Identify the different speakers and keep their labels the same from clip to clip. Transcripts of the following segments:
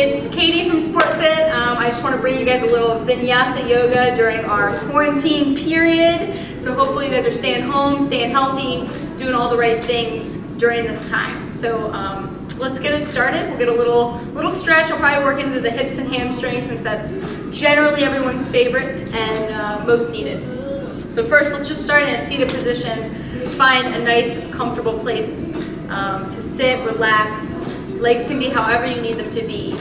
Speaker 1: It's Katie from SportFit. I just want to bring you guys a little vinyasa yoga during our quarantine period. So hopefully you guys are staying home, staying healthy, doing all the right things during this time. So let's get it started. We'll get a little stretch. I'll probably work into the hips and hamstrings since that's generally everyone's favorite and most needed. So first, let's just start in a seated position. Find a nice, comfortable place to sit, relax. Legs can be however you need them to be.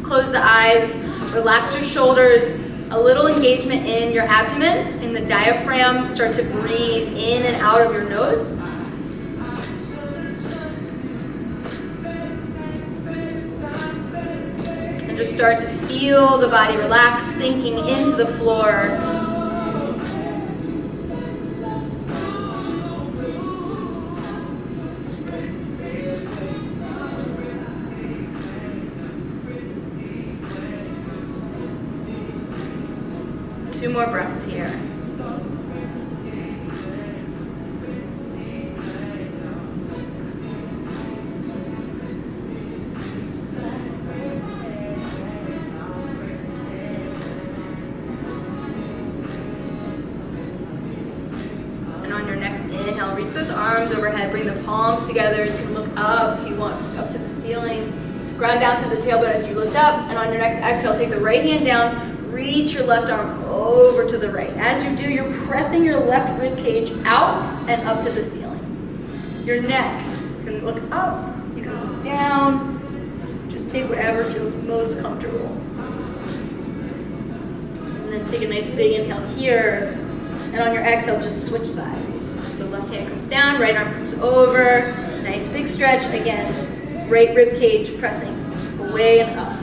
Speaker 1: Close the eyes, relax your shoulders, a little engagement in your abdomen, in the diaphragm. Start to breathe in and out of your nose. And just start to feel the body relax, sinking into the floor. Two more breaths here. And on your next inhale, reach those arms overhead, bring the palms together. You can look up if you want, up to the ceiling. Ground down to the tailbone as you lift up, and on your next exhale, take the right hand down. Reach your left arm over to the right. As you do, you're pressing your left rib cage out and up to the ceiling. Your neck, you can look up, you can look down. Just take whatever feels most comfortable. And then take a nice big inhale here. And on your exhale, just switch sides. So left hand comes down, right arm comes over. Nice big stretch. Again, right rib cage pressing away and up.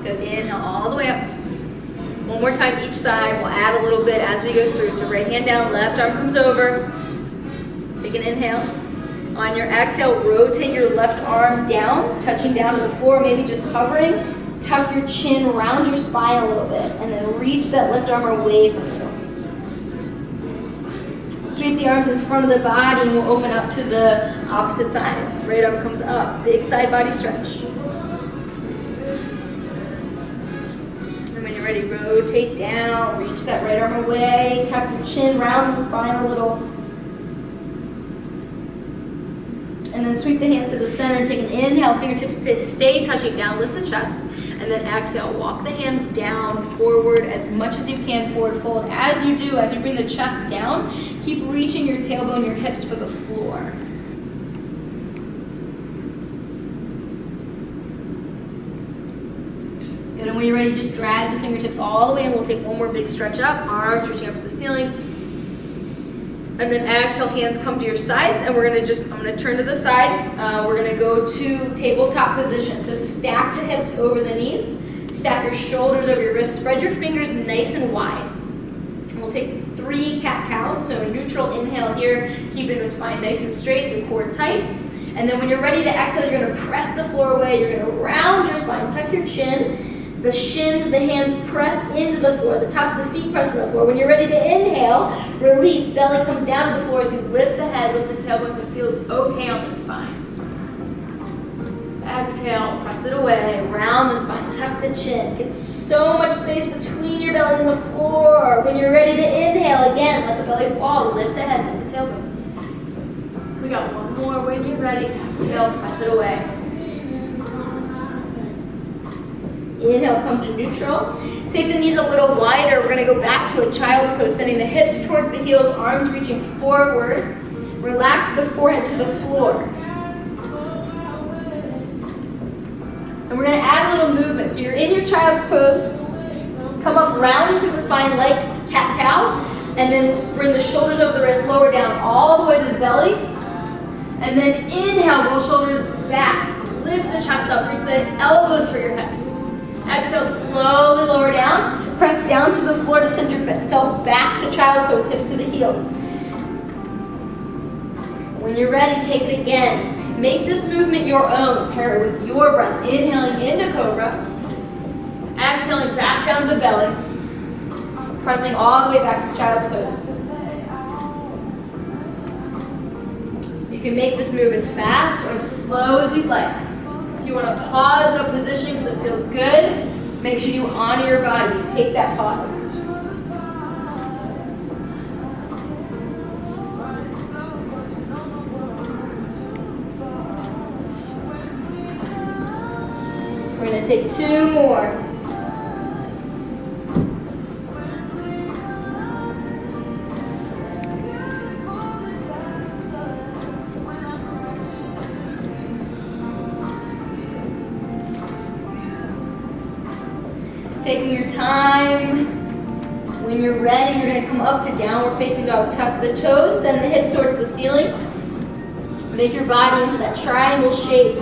Speaker 1: Good, inhale all the way up. One more time each side. We'll add a little bit as we go through. So right hand down, left arm comes over. Take an inhale. On your exhale, rotate your left arm down, touching down to the floor, maybe just hovering. Tuck your chin around your spine a little bit, and then reach that left arm away from you. Sweep the arms in front of the body, and we'll open up to the opposite side. Right arm comes up, big side body stretch. Ready, rotate down, reach that right arm away, tuck your chin, round the spine a little. And then sweep the hands to the center, take an inhale, fingertips stay touching down, lift the chest. And then exhale, walk the hands down, forward as much as you can, forward fold. As you do, as you bring the chest down, keep reaching your tailbone, your hips for the floor. Good, and when you're ready, just drag the fingertips all the way, and we'll take one more big stretch up, arms reaching up to the ceiling. And then exhale, hands come to your sides, and I'm gonna turn to the side. We're gonna go to tabletop position. So stack the hips over the knees, stack your shoulders over your wrists, spread your fingers nice and wide. And we'll take 3 cat-cows, so a neutral inhale here, keeping the spine nice and straight, the core tight. And then when you're ready to exhale, you're gonna press the floor away, you're gonna round your spine, tuck your chin, the shins, the hands press into the floor, the tops of the feet press to the floor. When you're ready to inhale, release, belly comes down to the floor as you lift the head, lift the tailbone if it feels okay on the spine. Exhale, press it away, round the spine, tuck the chin. Get so much space between your belly and the floor. When you're ready to inhale, again, let the belly fall, lift the head, lift the tailbone. We got one more. When you're ready, exhale, press it away. Inhale, come to neutral. Take the knees a little wider. We're gonna go back to a child's pose, sending the hips towards the heels, arms reaching forward. Relax the forehead to the floor. And we're gonna add a little movement. So you're in your child's pose. Come up, round into the spine like cat-cow. And then bring the shoulders over the wrist, lower down all the way to the belly. And then inhale, roll shoulders back. Lift the chest up, reach the elbows for your hips. Exhale, slowly lower down. Press down to the floor to center yourself back to child's pose, hips to the heels. When you're ready, take it again. Make this movement your own. Pair it with your breath. Inhaling into cobra. Exhaling back down to the belly. Pressing all the way back to child's pose. You can make this move as fast or as slow as you'd like. If you want to pause in a position because it feels good, make sure you honor your body. You take that pause. We're going to take 2 more. Taking your time. When you're ready, you're going to come up to downward facing dog. Tuck the toes, send the hips towards the ceiling. Make your body into that triangle shape.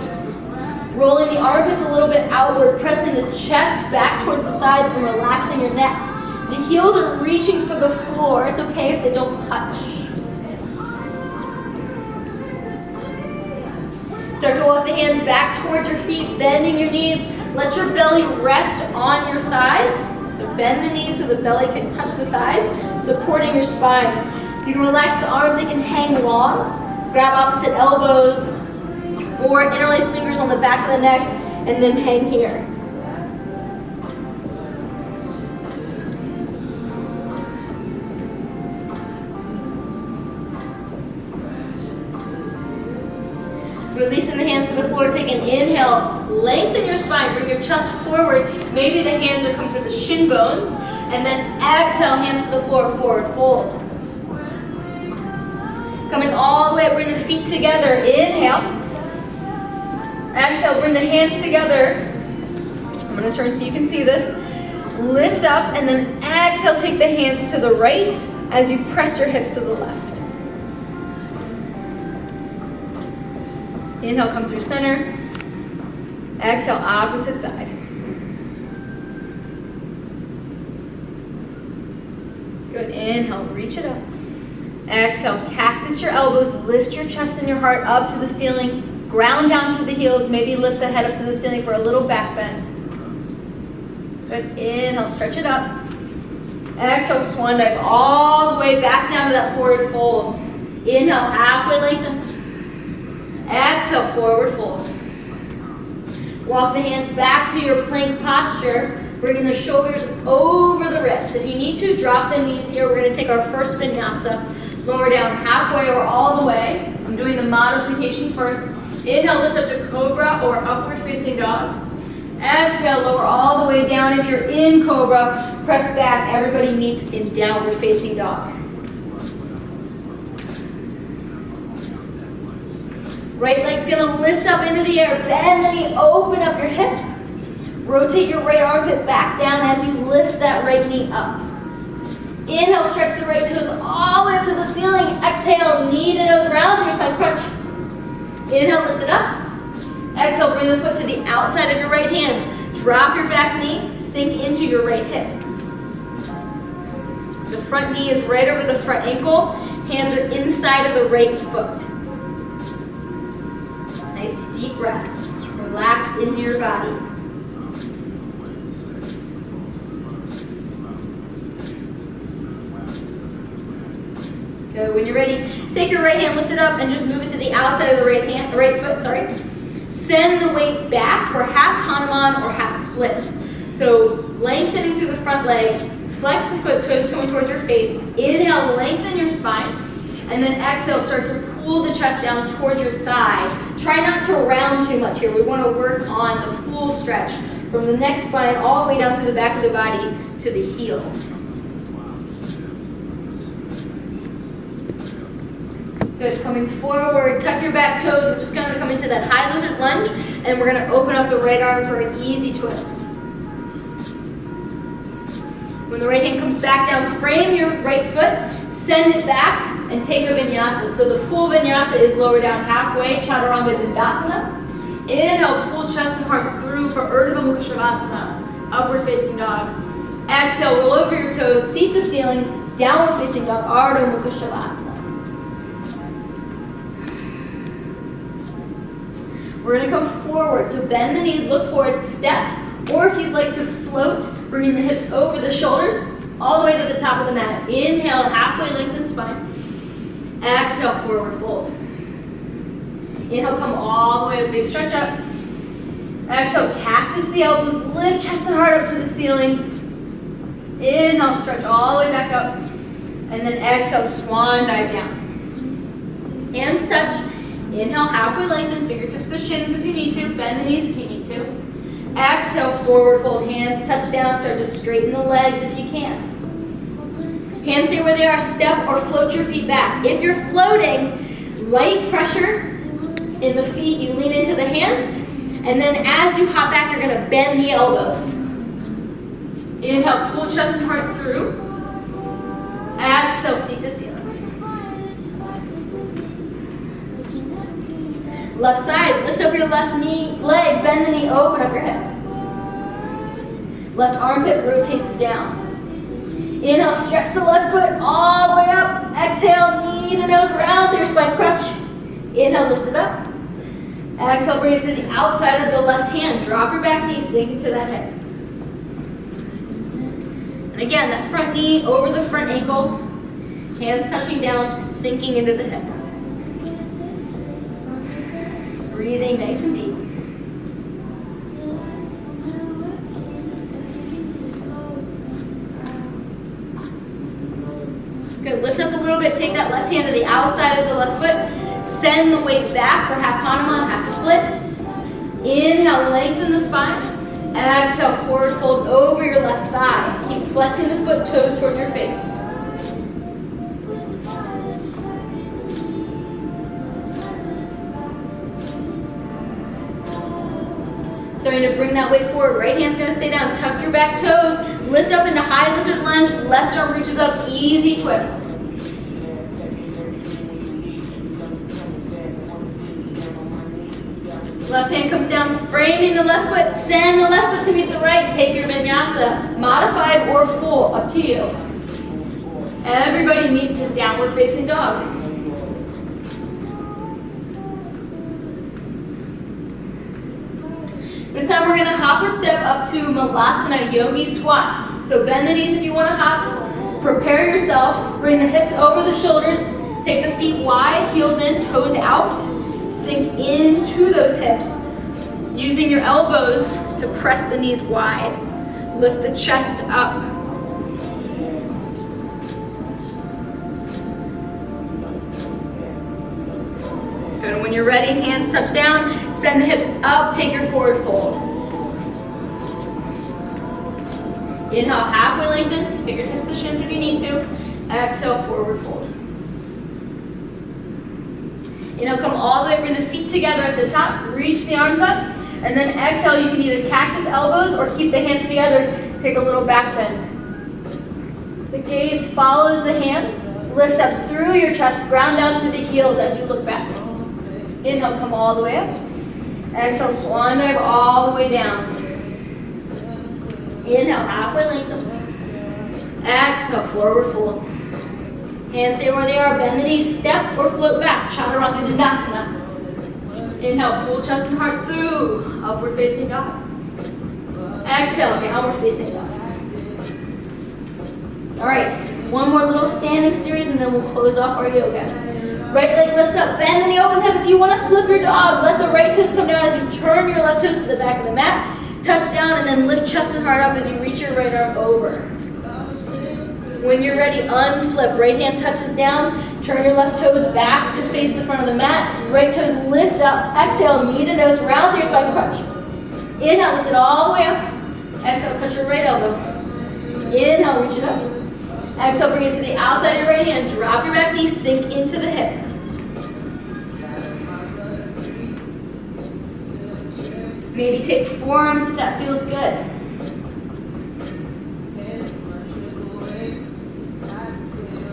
Speaker 1: Rolling the armpits a little bit outward, pressing the chest back towards the thighs and relaxing your neck. The heels are reaching for the floor. It's okay if they don't touch. Start to walk the hands back towards your feet, bending your knees. Let your belly rest on your thighs. So bend the knees so the belly can touch the thighs, supporting your spine. You can relax the arms, they can hang long. Grab opposite elbows or interlace fingers on the back of the neck and then hang here. Releasing the hands to the floor, take an inhale, lengthen your spine, bring your chest forward. Maybe the hands are coming to the shin bones, and then exhale, hands to the floor, forward fold. Coming all the way up, bring the feet together, inhale. Exhale, bring the hands together. I'm gonna turn so you can see this. Lift up, and then exhale, take the hands to the right as you press your hips to the left. Inhale, come through center. Exhale, opposite side. Good, inhale, reach it up. Exhale, cactus your elbows, lift your chest and your heart up to the ceiling. Ground down through the heels, maybe lift the head up to the ceiling for a little back bend. Good, inhale, stretch it up. Exhale, swan dive all the way back down to that forward fold. Inhale, halfway lengthen. Exhale, forward fold. Walk the hands back to your plank posture, bringing the shoulders over the wrists. If you need to, drop the knees here. We're going to take our first vinyasa, lower down halfway or all the way. I'm doing the modification first. Inhale, lift up to cobra or upward facing dog. Exhale, lower all the way down. If you're in cobra, press back. Everybody meets in downward facing dog. Right leg's gonna lift up into the air. Bend the knee, open up your hip. Rotate your right armpit back down as you lift that right knee up. Inhale, stretch the right toes all the way up to the ceiling. Exhale, knee to nose round through your spine crunch. Inhale, lift it up. Exhale, bring the foot to the outside of your right hand. Drop your back knee, sink into your right hip. The front knee is right over the front ankle. Hands are inside of the right foot. Nice deep breaths. Relax into your body. Good. When you're ready, take your right hand, lift it up, and just move it to the outside of the right foot. Send the weight back for half Hanuman or half splits. So lengthening through the front leg, flex the foot, toes coming towards your face. Inhale, lengthen your spine, and then exhale, start to pull the chest down towards your thigh. Try not to round too much here. We want to work on the full stretch from the neck spine all the way down through the back of the body to the heel. Good, coming forward, tuck your back toes. We're just going to come into that high lizard lunge, and we're going to open up the right arm for an easy twist. When the right hand comes back down, frame your right foot, send it back, and take a vinyasa. So the full vinyasa is lower down halfway, chaturanga dandasana. Inhale, pull chest and heart through for Urdhva Mukha Shavasana, upward facing dog. Exhale, roll over your toes, seat to ceiling, downward facing dog, Ardha Mukha Shavasana. We're going to come forward, so bend the knees, look forward, step, or if you'd like to float, bringing the hips over the shoulders, all the way to the top of the mat. Inhale, halfway lengthen spine. Exhale, forward fold. Inhale, come all the way up, big stretch up. Exhale, cactus the elbows, lift chest and heart up to the ceiling. Inhale, stretch all the way back up. And then exhale, swan dive down. Hands touch. Inhale, halfway lengthen, fingertips to shins if you need to, bend the knees if you need to. Exhale, forward fold, hands touch down, start to straighten the legs if you can. Hands stay where they are, step or float your feet back. If you're floating, light pressure in the feet, you lean into the hands, and then as you hop back, you're gonna bend the elbows. Inhale, pull chest and heart through. Exhale, seat to ceiling. Left side, lift up your left knee, leg, bend the knee, open up your hip. Left armpit rotates down. Inhale, stretch the left foot all the way up. Exhale, knee to nose, round through your spine crunch. Inhale, lift it up. Exhale, bring it to the outside of the left hand. Drop your back knee, sink into that hip. And again, that front knee over the front ankle. Hands touching down, sinking into the hip. Breathing nice and deep. Good, lift up a little bit, take that left hand to the outside of the left foot. Send the weight back for half Hanuman, half splits. Inhale, lengthen the spine. Exhale, forward fold over your left thigh. Keep flexing the foot, toes towards your face. Starting to bring that weight forward. Right hand's gonna stay down. Tuck your back toes. Lift up into high lizard lunge. Left arm reaches up. Easy twist. Left hand comes down, framing the left foot. Send the left foot to meet the right. Take your vinyasa. Modified or full, up to you. Everybody meets in downward facing dog. This time we're going to hop or step up to Malasana Yogi Squat. So bend the knees if you want to hop. Prepare yourself. Bring the hips over the shoulders. Take the feet wide, heels in, toes out. Sink into those hips. Using your elbows to press the knees wide. Lift the chest up. Good, and when you're ready, hands touch down. Send the hips up, take your forward fold. Inhale, halfway lengthen, fingertips to shins if you need to. Exhale, forward fold. Inhale, come all the way, bring the feet together at the top, reach the arms up, and then exhale, you can either cactus elbows or keep the hands together, take a little back bend. The gaze follows the hands, lift up through your chest, ground down through the heels as you look back. Inhale, come all the way up. Exhale, swan dive all the way down. Inhale, halfway lengthen. Exhale, forward fold. Hands stay where they are, bend the knees, step or float back, Chaturanga Dandasana. Inhale, pull chest and heart through, upward facing dog. Exhale, downward facing dog. All right, one more little standing series and then we'll close off our yoga. Right leg lifts up, bend the knee, open hip. If you want to flip your dog, let the right toes come down as you turn your left toes to the back of the mat. Touch down and then lift chest and heart up as you reach your right arm over. When you're ready, unflip. Right hand touches down. Turn your left toes back to face the front of the mat. Right toes lift up. Exhale, knee to nose, round through your spine crunch. Inhale, lift it all the way up. Exhale, touch your right elbow. Inhale, reach it up. Exhale, bring it to the outside of your right hand. Drop your back knee, sink into the hip. Maybe take forearms if that feels good.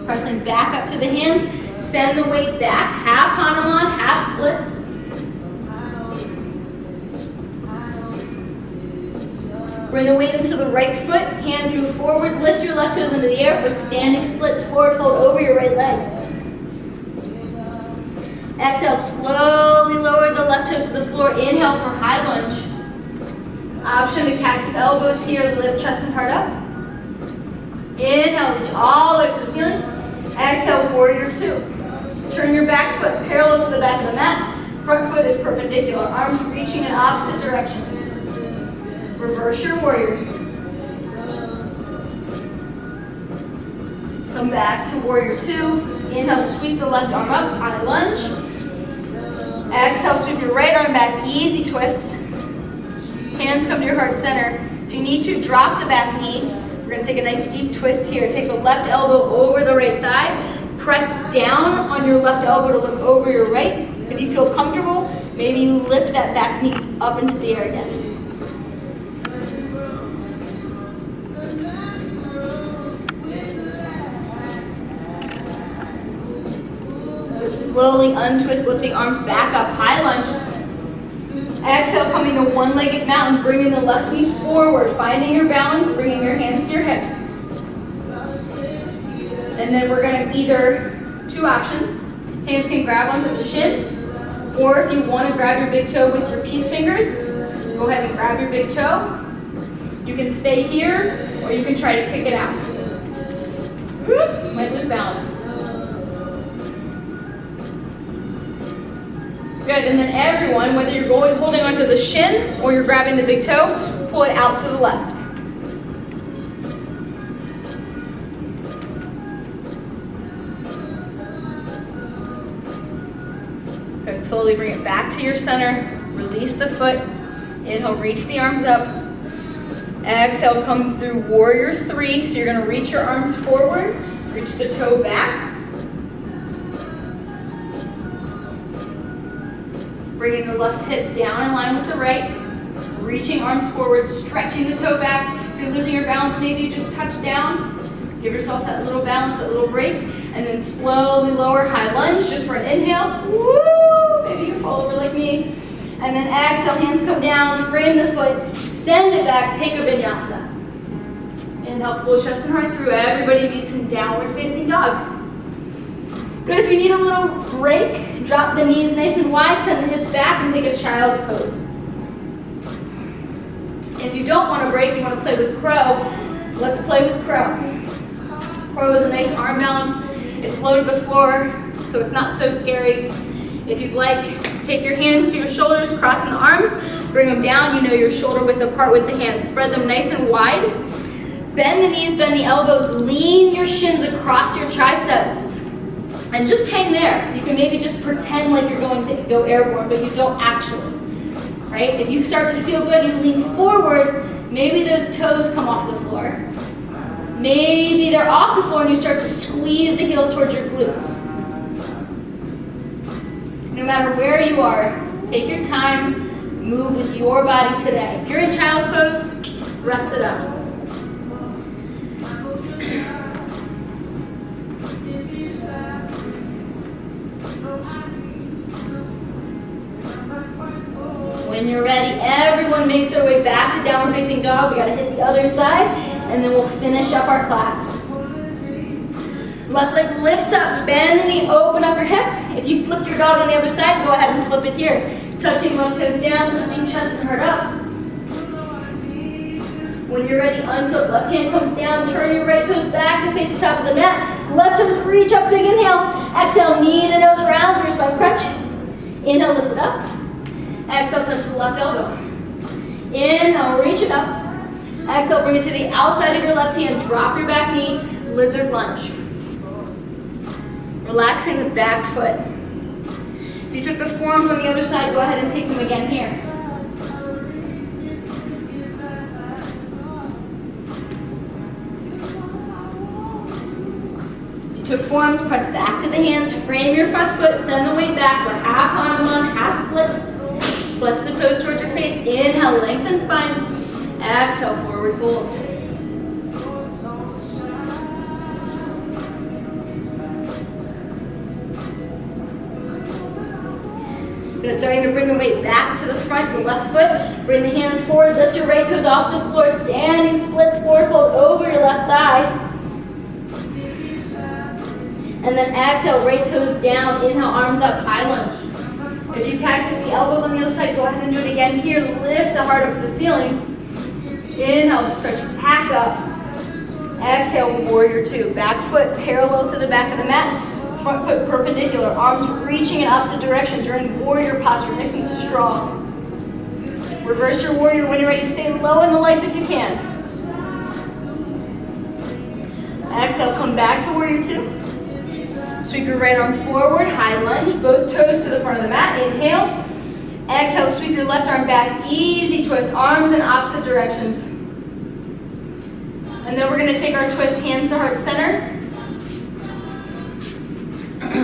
Speaker 1: Pressing back up to the hands. Send the weight back. Half Hanuman, half splits. Bring the weight into the right foot. Hands move forward. Lift your left toes into the air for standing splits. Forward fold over your right leg. Exhale, slowly lower the left toes to the floor. Inhale for high lunge. Option to cactus elbows here. Lift chest and heart up. Inhale, reach all the way to the ceiling. Exhale, warrior two. Turn your back foot parallel to the back of the mat. Front foot is perpendicular, arms reaching in opposite directions. Reverse your warrior. Come back to warrior two. Inhale, sweep the left arm up, high lunge. Exhale, sweep your right arm back, easy twist. Hands come to your heart center. If you need to, drop the back knee. We're gonna take a nice deep twist here. Take the left elbow over the right thigh. Press down on your left elbow to look over your right. If you feel comfortable, maybe you lift that back knee up into the air again. Good. Slowly untwist, lifting arms back up, high lunge. Exhale, coming to one-legged mountain, bringing the left knee forward, finding your balance, bringing your hands to your hips. And then we're gonna either, two options, hands can grab onto the shin, or if you wanna grab your big toe with your peace fingers, go ahead and grab your big toe. You can stay here, or you can try to kick it out. Might lose balance. Good, and then everyone, whether you're holding onto the shin or you're grabbing the big toe, pull it out to the left. Good, slowly bring it back to your center, release the foot, inhale, reach the arms up. Exhale, come through warrior three, so you're gonna reach your arms forward, reach the toe back. Bringing the left hip down in line with the right, reaching arms forward, stretching the toe back. If you're losing your balance, maybe you just touch down. Give yourself that little balance, that little break, and then slowly lower, high lunge, just for an inhale. Woo! Maybe you fall over like me. And then exhale, hands come down, frame the foot, send it back, take a vinyasa. Inhale, pull chest and heart through. Everybody meets in downward facing dog. Good, if you need a little break, drop the knees nice and wide, send the hips back, and take a child's pose. If you don't want to break, you want to play with crow, let's play with crow. Crow is a nice arm balance. It's low to the floor, so it's not so scary. If you'd like, take your hands to your shoulders, crossing the arms, bring them down. You know your shoulder width apart with the hands. Spread them nice and wide. Bend the knees, bend the elbows, lean your shins across your triceps. And just hang there. You can maybe just pretend like you're going to go airborne, but you don't actually, right? If you start to feel good, you lean forward, maybe those toes come off the floor. Maybe they're off the floor and you start to squeeze the heels towards your glutes. No matter where you are, take your time, move with your body today. If you're in child's pose, rest it up. When you're ready, everyone makes their way back to downward facing dog. We gotta hit the other side, and then we'll finish up our class. Left leg lifts up, bend the knee, open up your hip. If you flipped your dog on the other side, go ahead and flip it here. Touching left toes down, lifting chest and heart up. When you're ready, unflip, left hand comes down, turn your right toes back to face the top of the mat. Left toes reach up, big inhale. Exhale, knee to nose round, your spine crunch. Inhale, lift it up. Exhale, touch the left elbow. Inhale, reach it up. Exhale, bring it to the outside of your left hand. Drop your back knee, lizard lunge. Relaxing the back foot. If you took the forearms on the other side, go ahead and take them again here. If you took forearms, press back to the hands, frame your front foot, send the weight back for half Hanuman, half splits. Flex the toes towards your face. Inhale, lengthen spine. Exhale, forward fold. Good, starting to bring the weight back to the front, the left foot. Bring the hands forward, lift your right toes off the floor. Standing splits, forward fold over your left thigh. And then exhale, right toes down. Inhale, arms up, high lunge. If you cactus the elbows on the other side, go ahead and do it again here. Lift the heart up to the ceiling. Inhale, stretch back up. Exhale, warrior two. Back foot parallel to the back of the mat. front foot perpendicular, arms reaching in opposite directions. You're in warrior posture, nice and strong. Reverse your warrior when you're ready. Stay low in the legs if you can. Exhale, come back to warrior two. Sweep your right arm forward, high lunge, both toes to the front of the mat. Inhale. Exhale, sweep your left arm back, easy twist, arms in opposite directions. And then we're gonna take our twist, hands to heart center.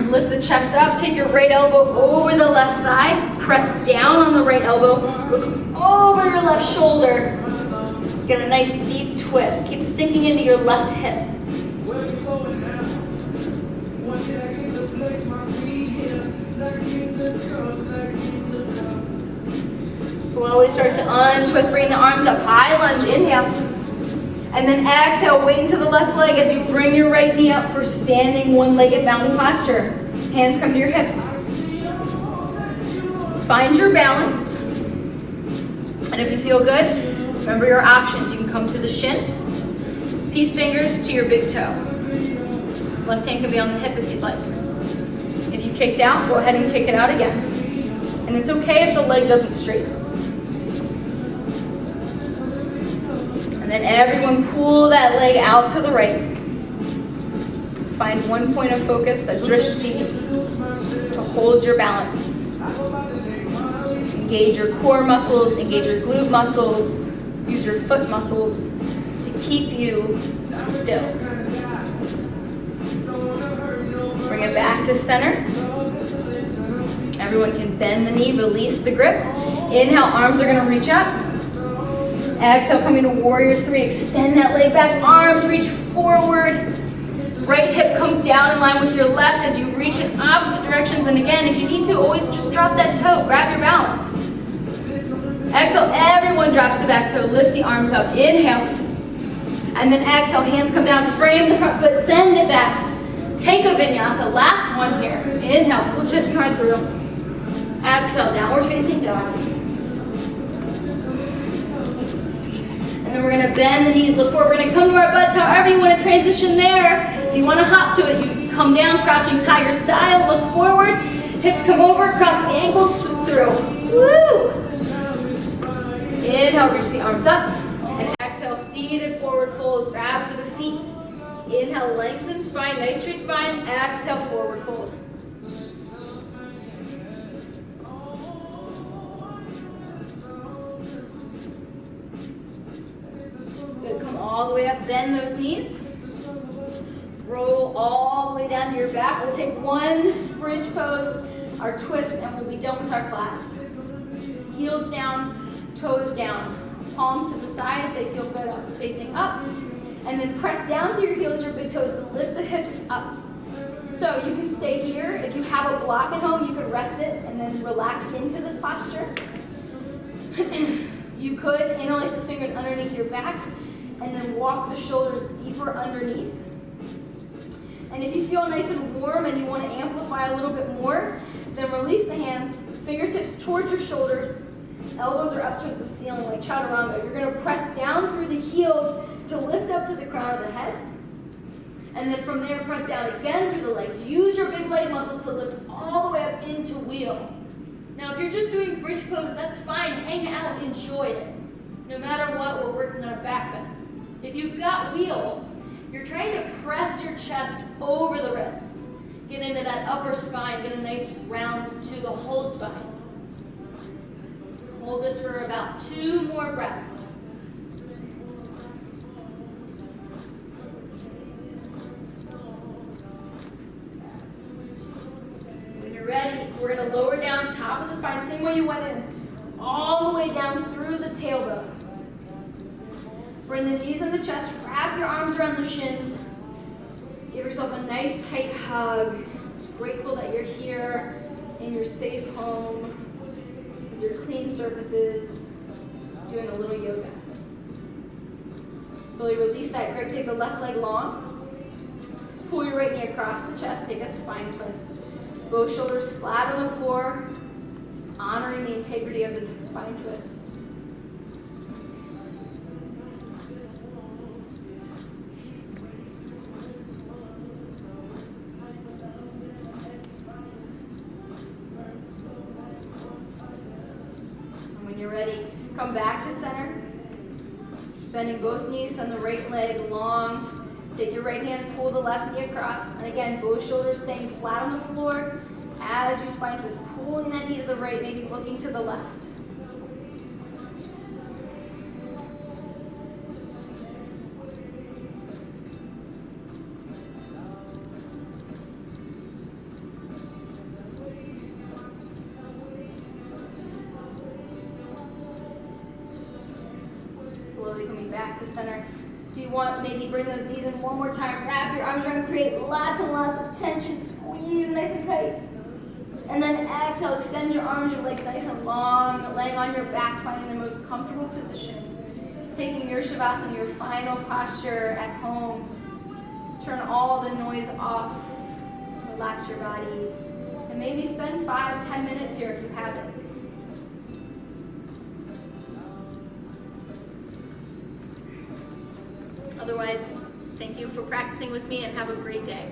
Speaker 1: Lift the chest up, take your right elbow over the left thigh, press down on the right elbow, look over your left shoulder. Get a nice deep twist, keep sinking into your left hip. Slowly start to untwist, bring the arms up, high lunge, inhale. And then exhale, weight into the left leg as you bring your right knee up for standing one-legged mountain posture. Hands come to your hips. Find your balance. And if you feel good, remember your options. You can come to the shin, peace fingers to your big toe. Left hand can be on the hip if you'd like. If you kicked out, go ahead and kick it out again. And it's okay if the leg doesn't straighten. And then everyone pull that leg out to the right. Find one point of focus, a drishti, to hold your balance. Engage your core muscles, engage your glute muscles, use your foot muscles to keep you still. Bring it back to center. Everyone can bend the knee, release the grip. Inhale, arms are gonna reach up. Exhale, coming to warrior three. Extend that leg back, arms reach forward. Right hip comes down in line with your left as you reach in opposite directions. And again, if you need to, always just drop that toe, grab your balance. Exhale, everyone drops the back toe, lift the arms up, inhale. And then exhale, hands come down, frame the front foot, send it back. Take a vinyasa, last one here. Inhale, pull just hard through. Exhale, downward facing dog. And then we're gonna bend the knees, look forward. We're gonna come to our butts, however you wanna transition there. If you wanna hop to it, you come down, crouching tiger style, look forward. Hips come over, cross the ankles, swoop through. Woo! Inhale, reach the arms up. And exhale, seated forward fold, grab to the feet. Inhale, lengthen spine, nice straight spine. Exhale, forward fold. Good, come all the way up, bend those knees. Roll all the way down to your back. We'll take one bridge pose, our twist, and we'll be done with our class. Heels down, toes down. Palms to the side if they feel good up, facing up. And then press down through your heels, your big toes to lift the hips up. So you can stay here. If you have a block at home, you could rest it and then relax into this posture. You could interlace the fingers underneath your back and then walk the shoulders deeper underneath. And if you feel nice and warm and you want to amplify a little bit more, then release the hands, fingertips towards your shoulders, elbows are up towards the ceiling like chaturanga. You're going to press down through the heels to lift up to the crown of the head. And then from there, press down again through the legs. Use your big leg muscles to lift all the way up into wheel. Now, if you're just doing bridge pose, that's fine. Hang out, enjoy it. No matter what, we're working on a back bend. If you've got wheel, you're trying to press your chest over the wrists. Get into that upper spine, get a nice round to the whole spine. Hold this for about 2 more breaths. When you're ready, we're going to lower down top of the spine, same way you went in, all the way down through the tailbone. Bring the knees in the chest, wrap your arms around the shins. Give yourself a nice tight hug. Grateful that you're here in your safe home, with your clean surfaces, doing a little yoga. Slowly release that grip, take the left leg long. Pull your right knee across the chest, take a spine twist. Both shoulders flat on the floor, honoring the integrity of the spine twist. come back to center. Bending both knees, send the right leg long. Take your right hand, pull the left knee across. And again, both shoulders staying flat on the floor as your spine twist. Pulling that knee to the right, maybe looking to the left. Slowly coming back to center. If you want, maybe bring those knees in one more time. Wrap your arms around, create lots and lots of tension. Squeeze nice and tight. And then exhale, extend your arms, your legs nice and long, laying on your back, finding the most comfortable position. Taking your Shavasana, your final posture at home. Turn all the noise off. Relax your body. And maybe spend 5-10 minutes here if you have it. Otherwise, thank you for practicing with me and have a great day.